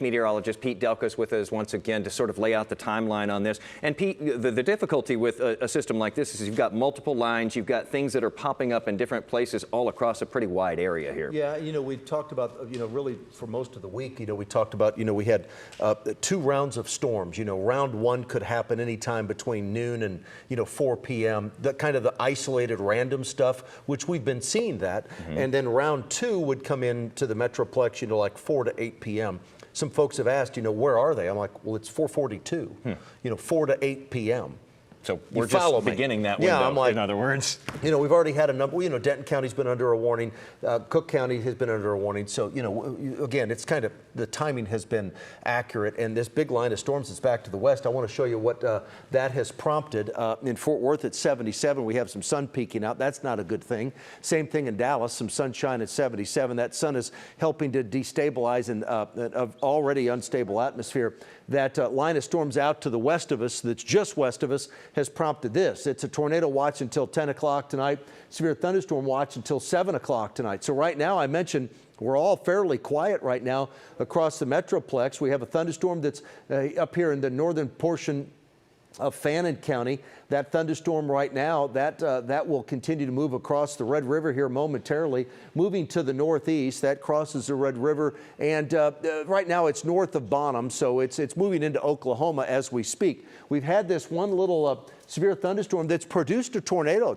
Meteorologist Pete Delkus with us once again to sort of lay out the timeline on this. And Pete, the difficulty with a system like this is you've got multiple lines, you've got things that are popping up in different places all across a pretty wide area here. Yeah, we talked about, really for most of the week, we talked about, we had 2 rounds of storms. Round 1 could happen anytime between noon and, 4 p.m. The kind of the isolated random stuff, which we've been seeing that. And then round 2 would come into the Metroplex, like 4 to 8 p.m. Some folks have asked, where are they? I'm like, well, it's 4:42, 4 to 8 p.m. So we're just beginning that window, I'm like, in other words. We've already had a number, Denton County's been under a warning, Cook County has been under a warning. So, again, it's kind of, the timing has been accurate. And this big line of storms that's back to the west, I want to show you what that has prompted. In Fort Worth at 77, we have some sun peeking out. That's not a good thing. Same thing in Dallas, some sunshine at 77. That sun is helping to destabilize an already unstable atmosphere. That line of storms out to the west of us, that's just west of us, has prompted this. It's a tornado watch until 10 o'clock tonight, severe thunderstorm watch until 7 o'clock tonight. So right now, I mentioned we're all fairly quiet right now across the Metroplex. We have a thunderstorm that's up here in the northern portion of Fannin County. That thunderstorm right now, that will continue to move across the Red River here momentarily, moving to the northeast. That crosses the Red River, and right now it's north of Bonham, so it's moving into Oklahoma as we speak. We've had this one little severe thunderstorm that's produced a tornado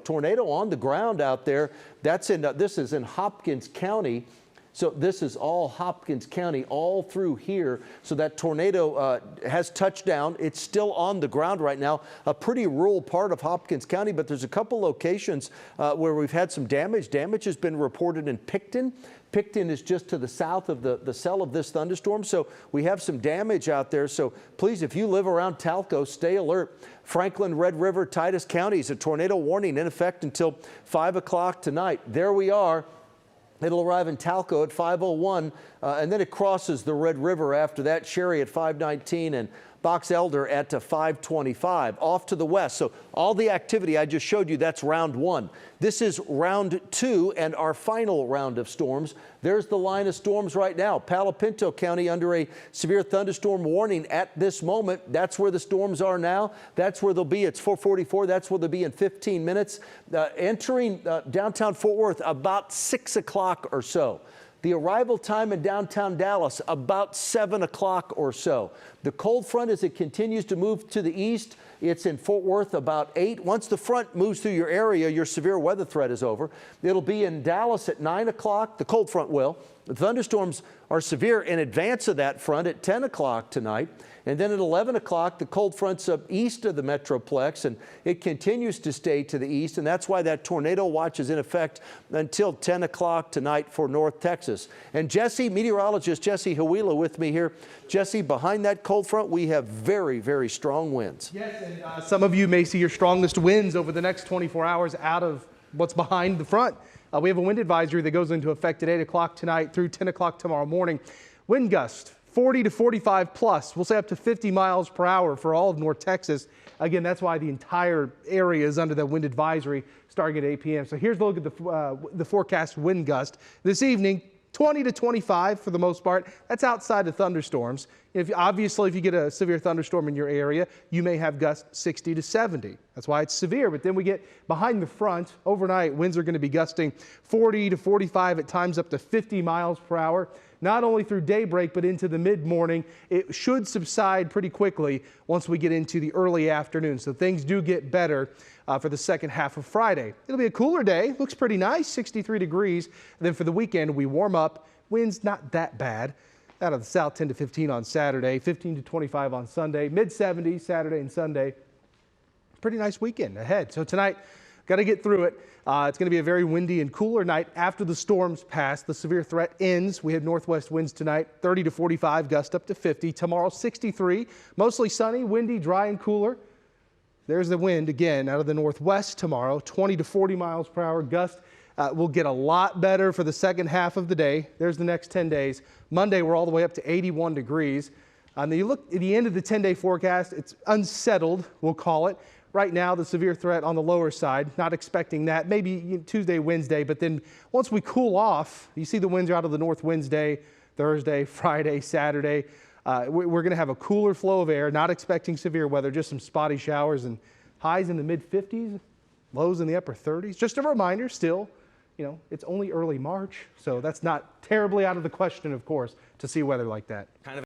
on the ground out there. That's in this is in Hopkins County. So this is all Hopkins County, all through here. So that tornado has touched down. It's still on the ground right now, a pretty rural part of Hopkins County, but there's a couple locations where we've had some damage. Damage has been reported in Picton. Picton is just to the south of the cell of this thunderstorm, so we have some damage out there. So please, if you live around Talco, stay alert. Franklin, Red River, Titus counties, a tornado warning in effect until 5 o'clock tonight. There we are. It'll arrive in Talco at 5:01, and then it crosses the Red River after that. Sherry at 5:19 and Box Elder at 5:25 off to the west. So all the activity I just showed you, that's round 1. This is round 2 and our final round of storms. There's the line of storms right now. Palo Pinto County under a severe thunderstorm warning at this moment. That's where the storms are now. That's where they'll be. It's 4:44. That's where they'll be in 15 minutes. Entering downtown Fort Worth about 6 o'clock or so. The arrival time in downtown Dallas, about 7 o'clock or so. The cold front, as it continues to move to the east, it's in Fort Worth about 8. Once the front moves through your area, your severe weather threat is over. It'll be in Dallas at 9 o'clock. The cold front will. The thunderstorms are severe in advance of that front at 10 o'clock tonight. And then at 11 o'clock, the cold front's up east of the Metroplex, and it continues to stay to the east, and that's why that tornado watch is in effect until 10 o'clock tonight for North Texas. And Jesse, meteorologist Jesse Hawila with me here. Jesse, behind that cold front, we have very, very strong winds. Yes, and some of you may see your strongest winds over the next 24 hours out of what's behind the front. We have a wind advisory that goes into effect at 8 o'clock tonight through 10 o'clock tomorrow morning. Wind gust 40 to 45 plus. We'll say up to 50 miles per hour for all of North Texas. Again, that's why the entire area is under that wind advisory starting at 8 p.m. So here's a look at the forecast wind gust. This evening, 20 to 25 for the most part. That's outside of thunderstorms. Obviously, if you get a severe thunderstorm in your area, you may have gusts 60 to 70. That's why it's severe. But then we get behind the front. Overnight, winds are going to be gusting 40 to 45, at times up to 50 miles per hour. Not only through daybreak, but into the mid-morning. It should subside pretty quickly once we get into the early afternoon. So things do get better for the second half of Friday. It'll be a cooler day. Looks pretty nice, 63 degrees. And then for the weekend, we warm up. Winds not that bad. Out of the south, 10 to 15 on Saturday, 15 to 25 on Sunday, mid-70s Saturday and Sunday. Pretty nice weekend ahead. So tonight, got to get through it. It's going to be a very windy and cooler night after the storms pass. The severe threat ends. We had northwest winds tonight, 30 to 45, gust up to 50. Tomorrow, 63, mostly sunny, windy, dry, and cooler. There's the wind again out of the northwest tomorrow, 20 to 40 miles per hour gust. Will get a lot better for the second half of the day. There's the next 10 days. Monday, we're all the way up to 81 degrees. And then you look at the end of the 10-day forecast, it's unsettled, we'll call it. Right now, the severe threat on the lower side, not expecting that. Maybe Tuesday, Wednesday, but then once we cool off, you see the winds are out of the north Wednesday, Thursday, Friday, Saturday. We're going to have a cooler flow of air, not expecting severe weather, just some spotty showers and highs in the mid 50s, lows in the upper 30s. Just a reminder still, it's only early March, so that's not terribly out of the question, of course, to see weather like that. Kind of